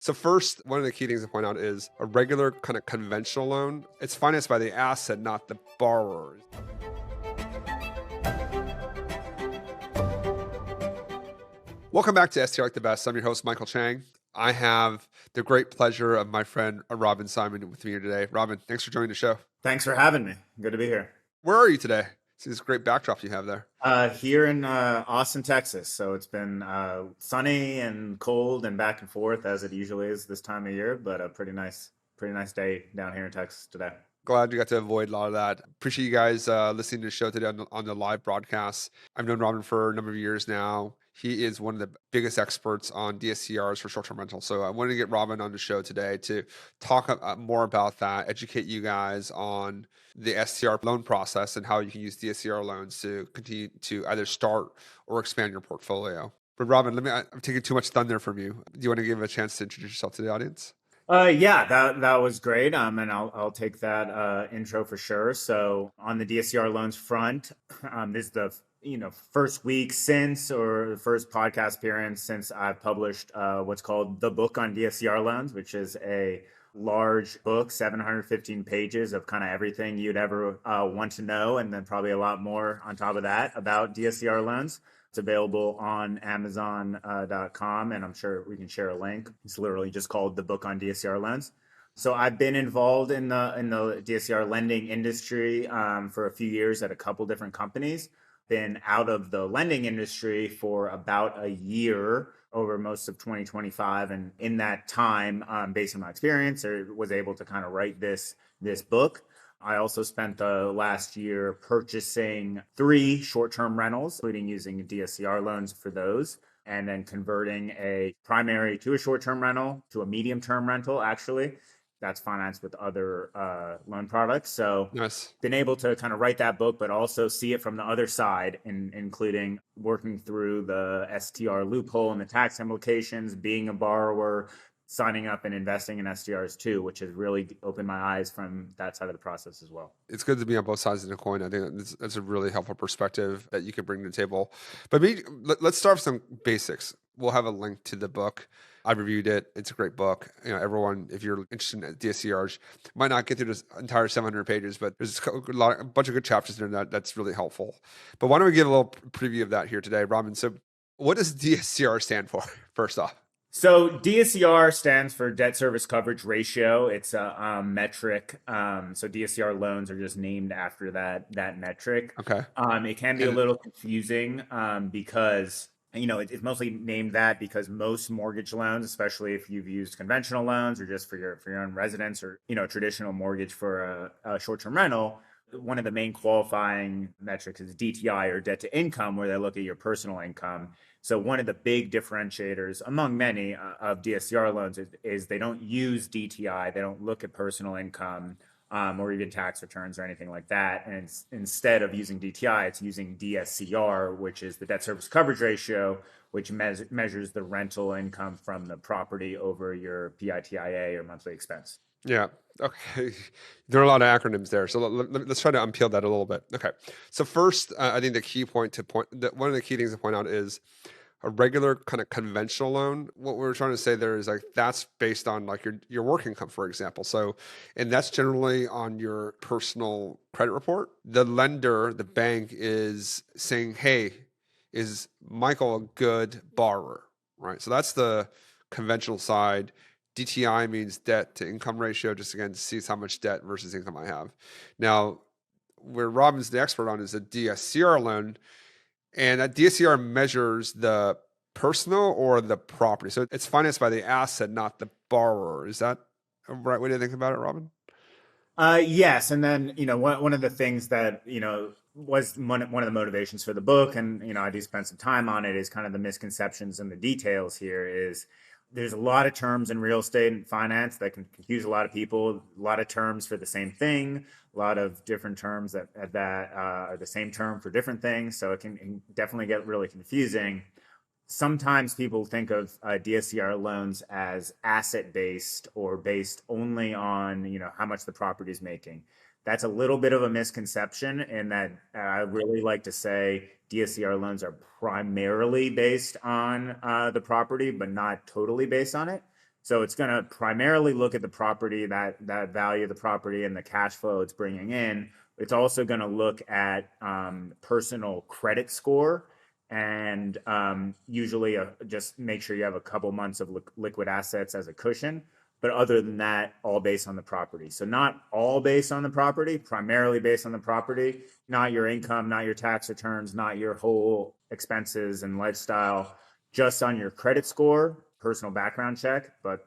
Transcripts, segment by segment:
So first, one of the key things to point out is a regular kind of conventional loan. It's financed by the asset, not the borrower. Welcome back to STR Like the Best. I'm your host, Michael Chang. I have the great pleasure of my friend Robin Simon with me here today. Robin, thanks for joining the show. Thanks for having me. Good to be here. Where are you today? See this great backdrop you have there. Here in Austin, Texas. So it's been sunny and cold and back and forth as it usually is this time of year, but a pretty nice day down here in Texas today. Glad you got to avoid a lot of that. Appreciate you guys listening to the show today on the live broadcast. I've known Robin for a number of years now. He is one of the biggest experts on DSCRs for short-term rentals. So I wanted to get Robin on the show today to talk more about that, educate you guys on the STR loan process and how you can use DSCR loans to continue to either start or expand your portfolio. But Robin, I'm taking too much thunder from you. Do you want to give a chance to introduce yourself to the audience? Yeah, that was great. And I'll take that intro for sure. So on the DSCR loans front, this is the first week since, or the first podcast appearance since I've published what's called the book on DSCR loans, which is a large book, 715 pages of kind of everything you'd ever want to know, and then probably a lot more on top of that about DSCR loans. It's available on Amazon.com, and I'm sure we can share a link. It's literally just called The Book on DSCR Loans. So I've been involved in the DSCR lending industry for a few years at a couple different companies. Been out of the lending industry for about a year over most of 2025, and in that time, based on my experience, I was able to kind of write this book. I also spent the last year purchasing 3 short-term rentals, including using DSCR loans for those, and then converting a primary to a short-term rental to a medium-term rental, actually. That's financed with other loan products. So Nice. been able to kind of write that book, but also see it from the other side, including working through the STR loophole and the tax implications, being a borrower, signing up and investing in STRs too, which has really opened my eyes from that side of the process as well. It's good to be on both sides of the coin. I think that's a really helpful perspective that you can bring to the table. But let's start with some basics. We'll have a link to the book. I reviewed it. It's a great book. Everyone, if you're interested in DSCRs, might not get through this entire 700 pages, but there's a bunch of good chapters in there that's really helpful. But why don't we give a little preview of that here today, Robin? So what does DSCR stand for, first off? So DSCR stands for debt service coverage ratio. It's a metric. So DSCR loans are just named after that metric. Okay. It can be a little confusing because it's mostly named that because most mortgage loans, especially if you've used conventional loans or just for your own residence, or traditional mortgage for a short-term rental, one of the main qualifying metrics is DTI, or debt to income, where they look at your personal income. So one of the big differentiators among many of DSCR loans is they don't use DTI. They don't look at personal income or even tax returns or anything like that. And instead of using DTI, it's using DSCR, which is the debt service coverage ratio, which measures the rental income from the property over your PITIA, or monthly expense. Yeah. Okay. There are a lot of acronyms there. So let's try to unpeel that a little bit. Okay. So first, I think one of the key things to point out is a regular kind of conventional loan. What we're trying to say there is like that's based on like your work income, for example. So, and that's generally on your personal credit report. The lender, the bank, is saying, "Hey, is Michael a good borrower?" Right. So that's the conventional side. DTI means debt to income ratio, just again to see how much debt versus income I have. Now, where Robin's the expert on is a DSCR loan, and that DSCR measures the personal or the property. So it's financed by the asset, not the borrower. Is that a right way to think about it, Robin? Yes, and then one of the things that was one of the motivations for the book, and I do spend some time on it, is kind of the misconceptions and the details here. Is there's a lot of terms in real estate and finance that can confuse a lot of people. A lot of terms for the same thing, a lot of different terms that are the same term for different things. So it can definitely get really confusing. Sometimes people think of DSCR loans as asset-based or based only on how much the property is making. That's a little bit of a misconception in that I really like to say DSCR loans are primarily based on the property, but not totally based on it. So it's going to primarily look at the property, that value of the property and the cash flow it's bringing in. It's also going to look at personal credit score and usually just make sure you have a couple months of liquid assets as a cushion. But other than that, all based on the property. So not all based on the property, primarily based on the property, not your income, not your tax returns, not your whole expenses and lifestyle, just on your credit score, personal background check, but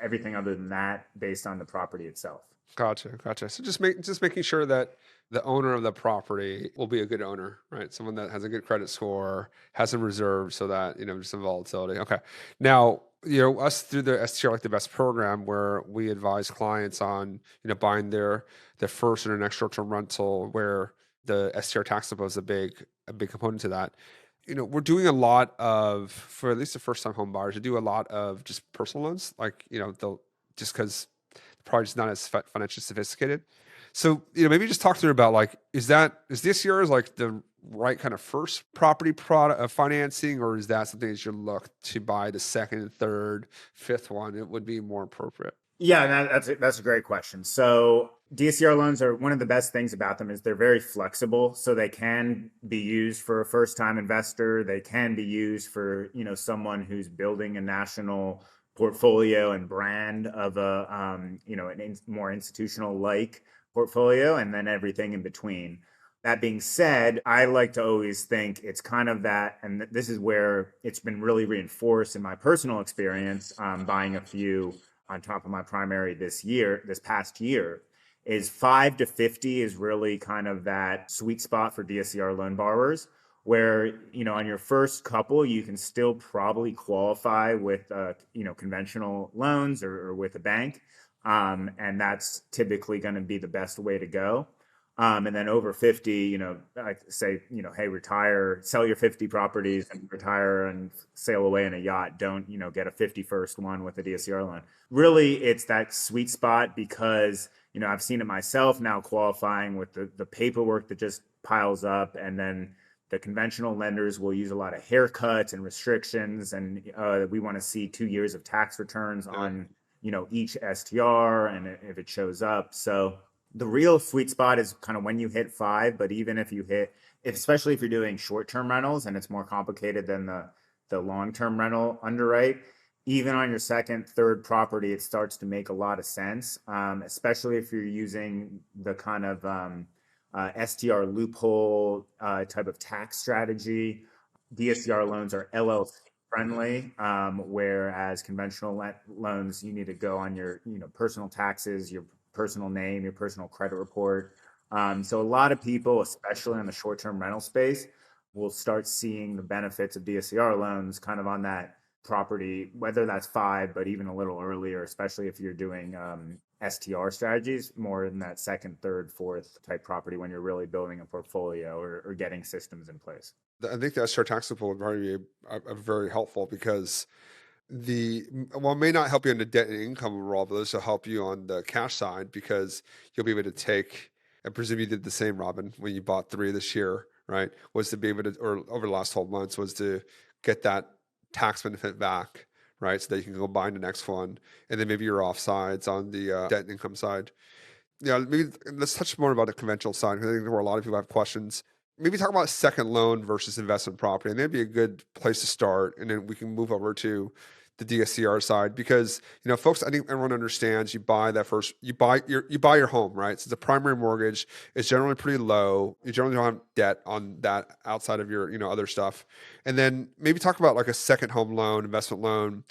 everything other than that based on the property itself. Gotcha, gotcha. So just making sure that the owner of the property will be a good owner, right? Someone that has a good credit score, has some reserves, so that just some volatility. Okay. Now, us through the STR like the best program, where we advise clients on buying their first or their next short term rental, where the STR taxable is a big component to that. We're doing a lot of, for at least the first time home buyers, we do a lot of just personal loans, like they'll just because probably just not as financially sophisticated. So, maybe just talk through about like, is DSCR is like the right kind of first property product of financing, or is that something that you look to buy the second, third, fifth one? It would be more appropriate. Yeah, that's a great question. So DSCR loans are one of the best things about them is they're very flexible. So they can be used for a first-time investor. They can be used for, someone who's building a national portfolio and brand of more institutional like portfolio, and then everything in between. That being said, I like to always think it's kind of that, and this is where it's been really reinforced in my personal experience, buying a few on top of my primary this past year, is 5 to 50 is really kind of that sweet spot for DSCR loan borrowers, where, on your first couple, you can still probably qualify with, conventional loans or with a bank. And that's typically going to be the best way to go. And then over 50, I say, hey, retire, sell your 50 properties and retire and sail away in a yacht. Don't, get a 51st one with a DSCR loan. Really, it's that sweet spot because, I've seen it myself now qualifying with the paperwork that just piles up. And then the conventional lenders will use a lot of haircuts and restrictions. And we want to see 2 years of tax returns on, each STR and if it shows up. So the real sweet spot is kind of when you hit 5, but even if you especially if you're doing short-term rentals and it's more complicated than the long-term rental underwrite, even on your second, third property, it starts to make a lot of sense, especially if you're using the kind of STR loophole type of tax strategy. DSCR loans are LLC friendly, whereas conventional loans, you need to go on your personal taxes, your personal name, your personal credit report. So a lot of people, especially in the short-term rental space, will start seeing the benefits of DSCR loans kind of on that property, whether that's 5, but even a little earlier, especially if you're doing STR strategies, more in that second, third, fourth type property when you're really building a portfolio or getting systems in place. I think the STR taxable would probably be very helpful because it may not help you on the debt and income overall, but this will help you on the cash side because you'll be able to take, I presume you did the same, Robin, when you bought 3 this year, right? Was to be able to, or over the last 12 months, was to get that tax benefit back, right? So that you can go buy the next one. And then maybe you're offsides on the debt and income side. Yeah, maybe let's touch more about the conventional side because I think there were a lot of people have questions. Maybe talk about second loan versus investment property, and that'd be a good place to start. And then we can move over to the DSCR side because folks, I think everyone understands you buy your home, right? So the primary mortgage is generally pretty low. You generally don't have debt on that outside of your other stuff. And then maybe talk about like a second home loan, investment loan.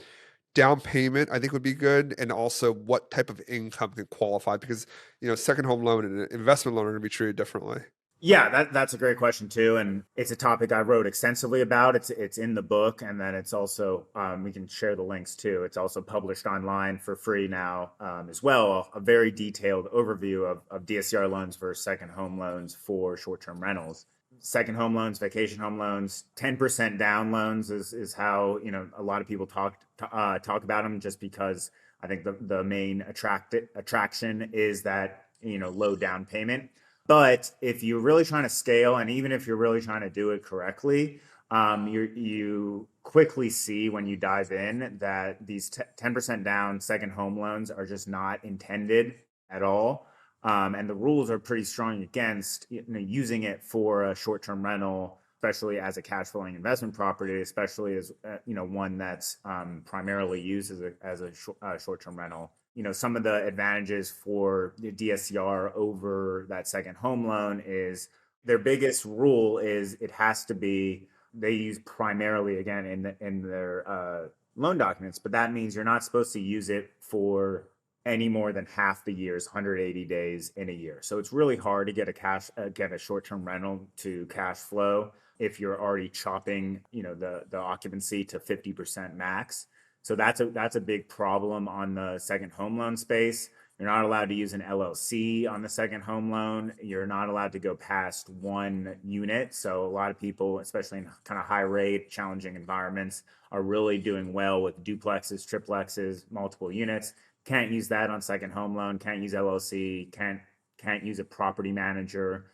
Down payment, I think would be good, and also what type of income can qualify because second home loan and an investment loan are going to be treated differently. Yeah, that's a great question too, and it's a topic I wrote extensively about. It's in the book, and then it's also we can share the links too. It's also published online for free now as well. A very detailed overview of DSCR loans versus second home loans for short-term rentals. Second home loans, vacation home loans, 10% down loans is how a lot of people talk about them, just because I think the main attraction is that low down payment. But if you're really trying to scale, and even if you're really trying to do it correctly, you quickly see when you dive in that these 10% down second home loans are just not intended at all. And the rules are pretty strong against using it for a short-term rental, especially as a cash flowing investment property, especially as one that's primarily used as a short-term rental. Some of the advantages for the DSCR over that second home loan is their biggest rule is it has to be, they use primarily again in their loan documents, but that means you're not supposed to use it for any more than half the year's 180 days in a year. So it's really hard to get a short-term rental to cash flow if you're already chopping, the occupancy to 50% max. So that's a big problem on the second home loan space. You're not allowed to use an LLC on the second home loan. You're not allowed to go past one unit. So a lot of people, especially in kind of high rate, challenging environments, are really doing well with duplexes, triplexes, multiple units. Can't use that on second home loan. Can't use LLC. Can't use a property manager.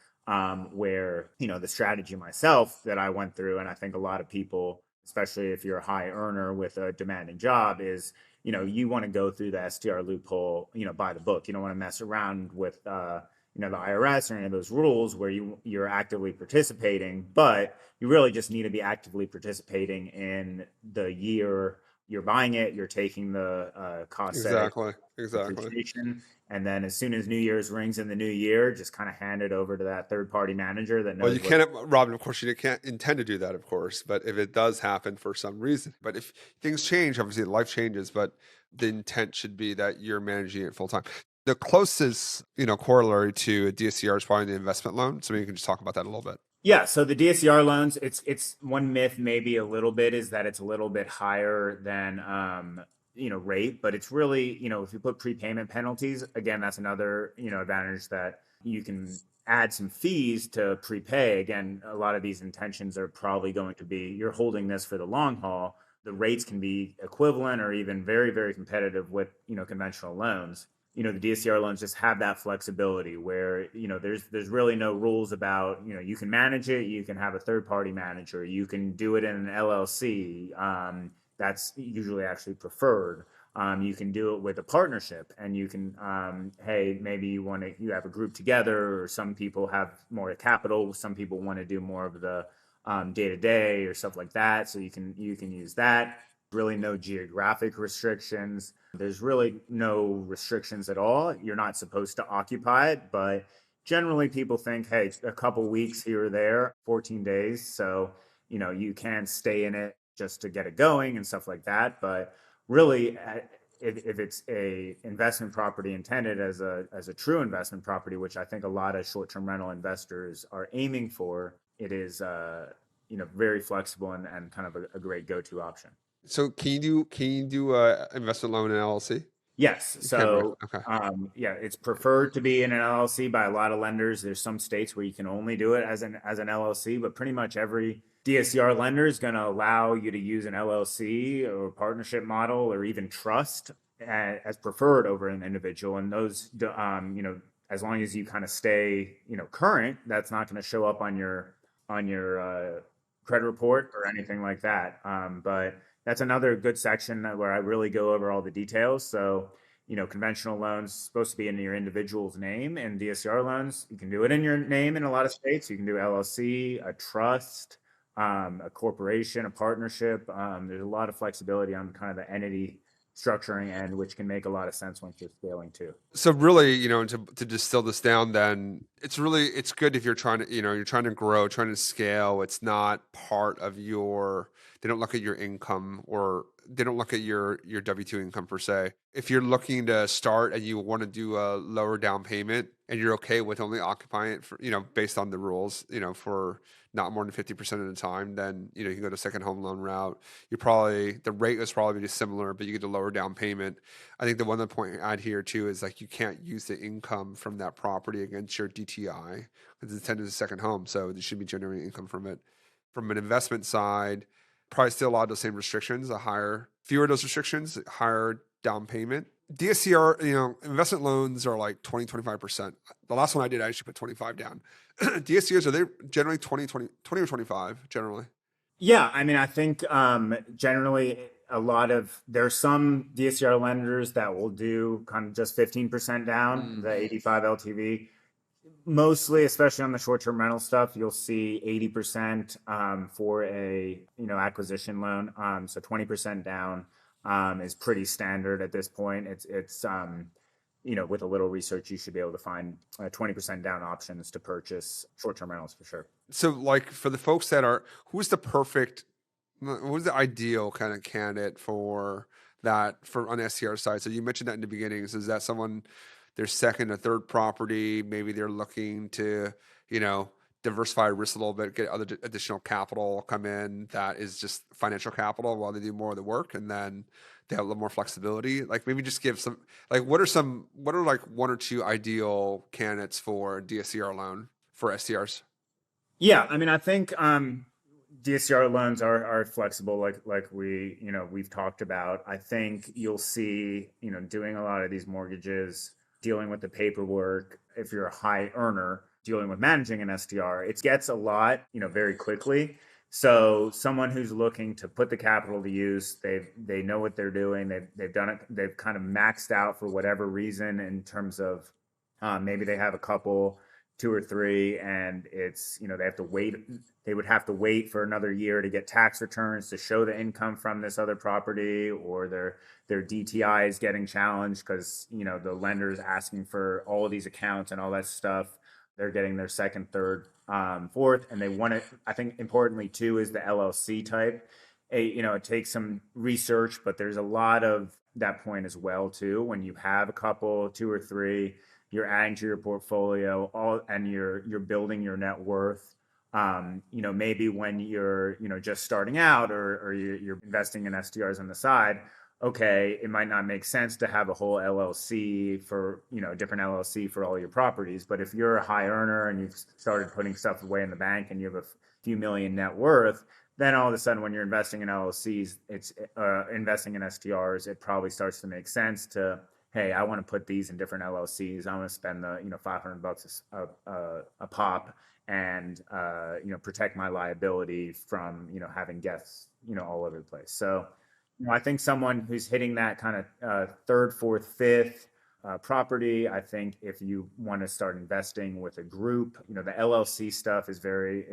Where the strategy myself that I went through, and I think a lot of people, especially if you're a high earner with a demanding job, is you want to go through the STR loophole, by the book. You don't want to mess around with the IRS or any of those rules where you're actively participating, but you really just need to be actively participating in the year you're buying it. You're taking the cost setting Exactly. depreciation, and then as soon as New Year's rings in the new year, just kind of hand it over to that third party manager that knows. Well, you can't, Robin, of course, you can't intend to do that, of course, but if it does happen for some reason, but if things change, obviously life changes, but the intent should be that you're managing it full time. The closest, corollary to a DSCR is probably the investment loan. So maybe you can just talk about that a little bit. Yeah, so the DSCR loans, it's one myth maybe a little bit is that it's a little bit higher than rate, but it's really, if you put prepayment penalties, again, that's another, advantage that you can add some fees to prepay. Again, a lot of these intentions are probably going to be, you're holding this for the long haul. The rates can be equivalent or even very, very competitive with, conventional loans. The DSCR loans just have that flexibility where, there's really no rules about, you can manage it, you can have a third party manager, you can do it in an LLC. That's usually actually preferred. You can do it with a partnership, and you can, hey, maybe you have a group together, or some people have more capital, some people want to do more of the day to day or stuff like that. So you can use that. Really no geographic restrictions. There's really no restrictions at all. You're not supposed to occupy it, but generally people think, hey, a couple weeks here or there, 14 days. So, you can stay in it just to get it going and stuff like that. But really, if it's a investment property intended as a true investment property, which I think a lot of short-term rental investors are aiming for, it is, very flexible and kind of a great go-to option. So can you do a investment loan in LLC? Yes. So, Okay. yeah, it's preferred to be in an LLC by a lot of lenders. There's some states where you can only do it as an LLC, but pretty much every DSCR lender is going to allow you to use an LLC or partnership model or even trust as preferred over an individual. And those, as long as you kind of stay, current, that's not going to show up on your credit report or anything like that. But that's another good section where I really go over all the details. So, conventional loans supposed to be in your individual's name, and DSCR loans, you can do it in your name in a lot of states. You can do LLC, a trust, a corporation, a partnership. There's a lot of flexibility on kind of the entity structuring end, which can make a lot of sense once you're scaling too. So really, to distill this down, then it's good if you're trying to grow, trying to scale. It's not part of they don't look at your income, or they don't look at your W-2 income per se. If you're looking to start and you want to do a lower down payment and you're okay with only occupying it for, based on the rules, for not more than 50% of the time, then, you can go to second home loan route. The rate is probably similar, but you get a lower down payment. I think the one point I'd here too is like, you can't use the income from that property against your DTI because it's intended as a second home. So you should be generating income from it. From an investment side, probably still a lot of the same restrictions, fewer of those restrictions, higher down payment. DSCR, investment loans are like 20-25%. The last one I did, I actually put 25 down. DSCRs, are they generally 20 or 25 generally? Yeah, I mean, I think generally there's some DSCR lenders that will do kind of just 15% down, Mm. the 85 LTV. Mostly, especially on the short-term rental stuff, you'll see 80% for a acquisition loan. So 20% down is pretty standard at this point. It's with a little research, you should be able to find 20% down options to purchase short-term rentals for sure. So, like for the folks that are, who's the ideal kind of candidate for that for on the STR side? So you mentioned that in the beginning. So is that someone their second or third property? Maybe they're looking to, you know, diversify risk a little bit, get other additional capital come in that is just financial capital while they do more of the work, and then they have a little more flexibility. Like maybe just give some like what are like one or two ideal candidates for DSCR loan for STRs? Yeah, I mean, I think DSCR loans are flexible, like we've talked about. I think you'll see doing a lot of these mortgages, dealing with the paperwork. If you're a high earner, dealing with managing an STR, it gets a lot very quickly. So someone who's looking to put the capital to use, they know what they're doing. They've done it. They've kind of maxed out for whatever reason in terms of maybe they have a couple, two or three, and it's they have to wait. They would have to wait for another year to get tax returns to show the income from this other property, or their DTI is getting challenged because the lender is asking for all of these accounts and all that stuff. They're getting their second, third, fourth, and they want it. I think importantly too is the LLC type. It takes some research, but there's a lot of that point as well too. When you have a couple, two or three, you're adding to your portfolio, and you're building your net worth. Maybe when you're just starting out, or you're investing in STRs on the side, okay, it might not make sense to have a whole LLC for a different LLC for all your properties. But if you're a high earner and you've started putting stuff away in the bank and you have a few million net worth, then all of a sudden when you're investing in LLCs, it's investing in STRs, it probably starts to make sense to, hey, I want to put these in different LLCs. I want to spend the $500 a pop, and protect my liability from having guests all over the place. So I think someone who's hitting that kind of third, fourth, fifth property. I think if you want to start investing with a group, the LLC stuff is very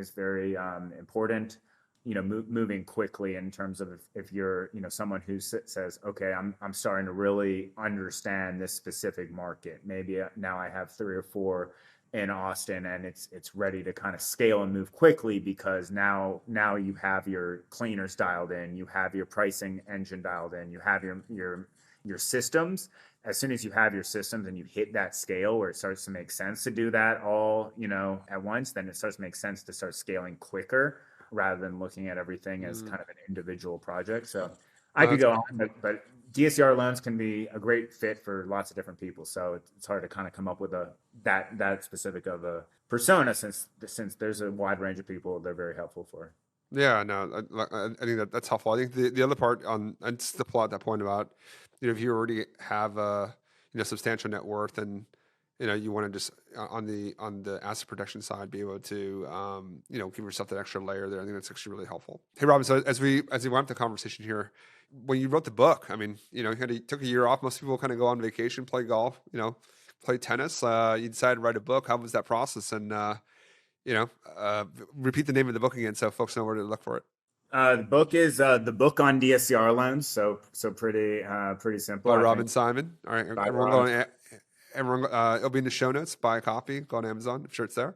important. Moving quickly in terms of if you're someone who says, okay, I'm starting to really understand this specific market. Maybe now I have three or four in Austin, and it's ready to kind of scale and move quickly, because now you have your cleaners dialed in, you have your pricing engine dialed in, you have your systems. As soon as you have your systems and you hit that scale where it starts to make sense to do that all at once, then it starts to make sense to start scaling quicker rather than looking at everything as kind of an individual project. So I No, could that's go great. on, but DSCR loans can be a great fit for lots of different people. So it's hard to kind of come up with that specific of a persona, since there's a wide range of people they're very helpful for. Yeah, no, I think that's helpful. I think the other part on and just to pull out that point about, if you already have a substantial net worth, and you want to just on the asset protection side be able to give yourself that extra layer there. I think that's actually really helpful. Hey, Robin, so as we wrap the conversation here, when you wrote the book, I mean, you took a year off. Most people kind of go on vacation, play golf, play tennis. You decided to write a book. How was that process? And you know, uh, repeat the name of the book again so folks know where to look for it. The book is the book on DSCR loans. So pretty simple, By I think. Robin Simon. All right, By everyone go Robin. on. Everyone, it'll be in the show notes. Buy a copy. Go on Amazon. I'm sure it's there.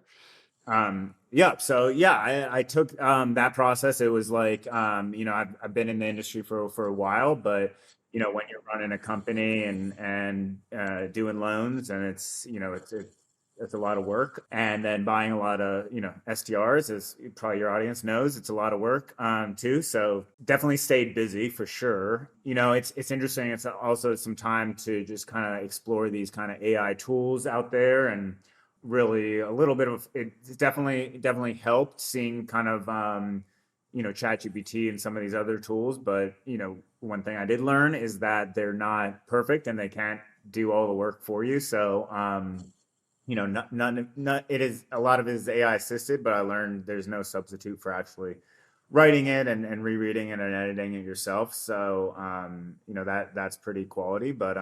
Yeah. So yeah, I took that process. It was like I've been in the industry for a while, but when you're running a company and doing loans, and it's a lot of work, and then buying a lot of STRs, as probably your audience knows, it's a lot of work too. So definitely stayed busy for sure. It's interesting. It's also some time to just kind of explore these kind of AI tools out there, and really a little bit of it's definitely helped seeing kind of ChatGPT and some of these other tools. But one thing I did learn is that they're not perfect and they can't do all the work for you. So not it is, a lot of it is AI assisted, but I learned there's no substitute for actually writing it and rereading it and editing it yourself. So that's pretty quality. But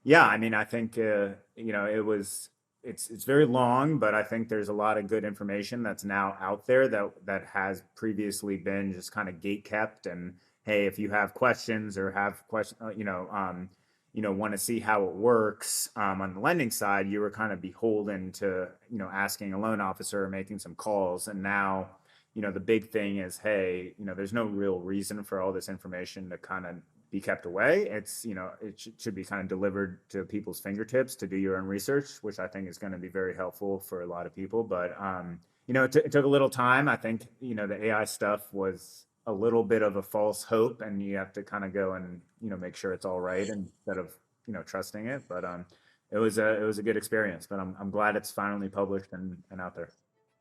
yeah, I mean, I think it's very long, but I think there's a lot of good information that's now out there that has previously been just kind of gate kept. And hey, if you have questions or have questions, want to see how it works on the lending side, you were kind of beholden to asking a loan officer or making some calls. And now the big thing is, hey, there's no real reason for all this information to kind of be kept away. It's, it should be kind of delivered to people's fingertips to do your own research, which I think is going to be very helpful for a lot of people. But, it took a little time. I think, the AI stuff was a little bit of a false hope, and you have to kind of go and, make sure it's all right instead of, trusting it. But, it was a good experience, but I'm glad it's finally published and out there.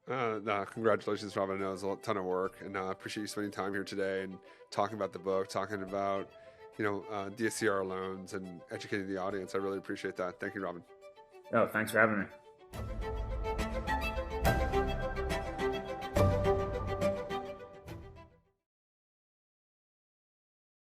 No, congratulations, Robin. I know it was a ton of work, and I appreciate you spending time here today and talking about the book, talking about, DSCR loans and educating the audience. I really appreciate that. Thank you, Robin. Oh, thanks for having me.